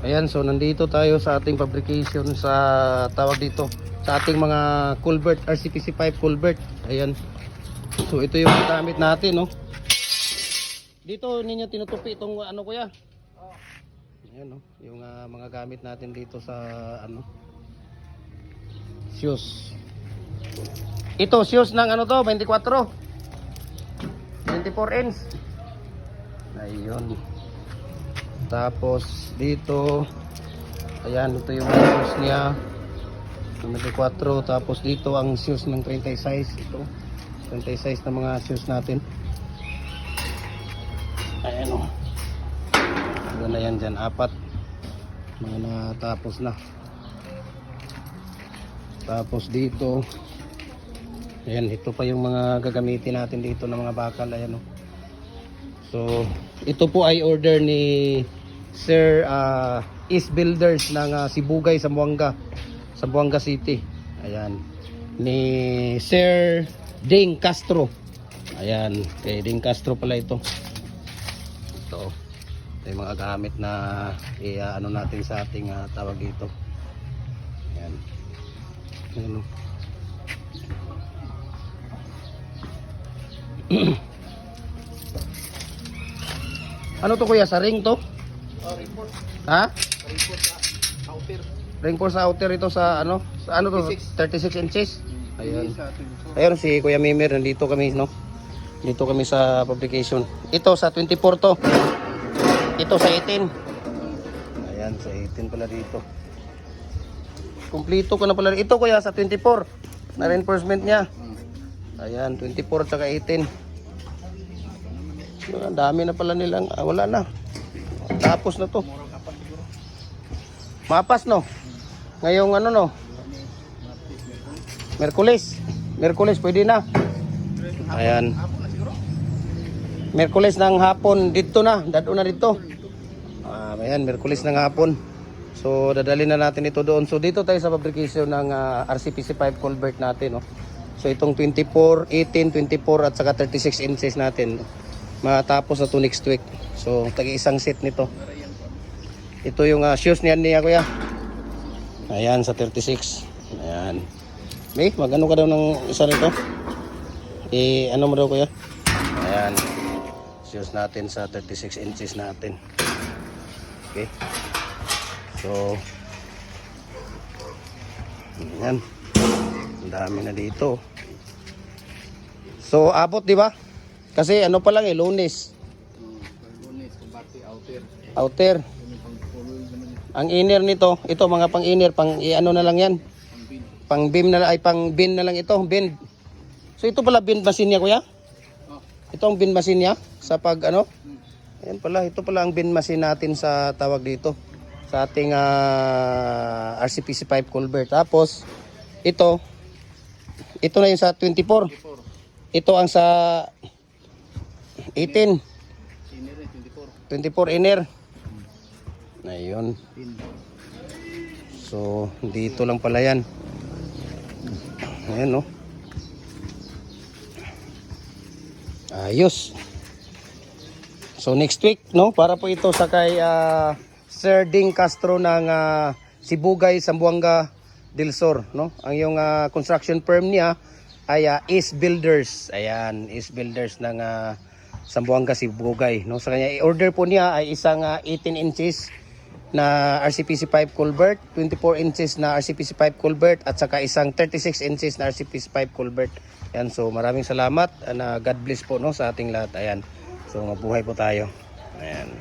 Ayan, so nandito tayo sa ating fabrication sa tawag dito sa ating mga culvert, RCPC pipe culvert. Ayan. So ito yung gamit natin, no. Dito ninyo tinutupi itong ano kuya? Ayan, no. Yung mga gamit natin dito sa ano shoes. Ito shoes ng ano to, 24 inch. Ayun. Tapos dito ayan, ito yung shoes niya 24. Tapos dito ang shoes ng 30 size. Ito 30 size na mga shoes natin. Ayan o. Ito na yan dyan, 4 mga natapos na. Tapos dito ayan, ito pa yung mga gagamitin natin dito ng mga bakal. Ayan o. So ito po ay order ni Sir East Builders ng Sibugay, Zamboanga City. Ayan. Ni Sir Ding Castro. Ayan, kay Ding Castro pala ito. Ito yung mga gamit na ano natin sa ating tawag dito. Ayan. Ayan. Ano to kuya, sa ring to? Ring-force. Ha? Ring-force sa outer. Ring-force outer ito sa ano? Sa ano to? 36 inches. Ayun. Sa Ayun si Kuya Mimir, nandito kami, no? Dito kami sa publication. Ito sa 24 to. Ito sa 18. Ayan, sa 18 pala dito. Kumplito ko na pala. Ito kuya sa 24. Na reinforcement niya. Ayan, 24 at saka 18. So, ang dami na pala nilang, wala na. Tapos na to. Mapas no. Ngayong ano no. Merkulis pwede na. Ayan. Merkulis ng hapon dito na. Dado na dito. Ayan, Merkulis ng hapon. So dadalhin na natin ito doon. So dito tayo sa fabrication ng RCPC pipe culvert natin, no. So itong 24, 18, 24 at saka 36 inches natin. Matapos na to next week. So tagi-isang set nito. Ito yung shoes niya kuya. Ayan sa 36. Ayan. May magano ka daw ng isa nito? Ano mo daw kuya? Ayan. Shoes natin sa 36 inches natin. Okay. So ayan. Ang dami na dito. So abot di ba? Kasi ano pa lang Lunes. Lunes, kumbati, outer. Outer. Ang inner nito, ito mga pang inner, pang ano na lang yan. Pang beam na lang, ay pang bin na lang ito, bin. So ito pala bin machine niya kuya? Ito ang bin machine niya sa pag ano? Ayan pala, ito pala ang bin machine natin sa tawag dito. Sa ating RCPC pipe culvert. Tapos ito na yung sa 24. Ito ang sa 18. Inner 24 inner. Ayun. So dito lang pala yan. Ayan no. Ayos. So next week no, para po ito sa kay Sir Ding Castro ng Sibugay, Zamboanga del Sur, no. Ang yung construction firm niya ay East Builders. Ayan, East Builders ng Zamboanga, Sibugay, no. Sa kanya i-order po niya ay isang 18 inches na RCPC pipe culvert, 24 inches na RCPC pipe culvert at saka isang 36 inches na RCPC pipe culvert. Ayan, so maraming salamat and God bless po no sa ating lahat. Ayan. So mabuhay po tayo. Ayan.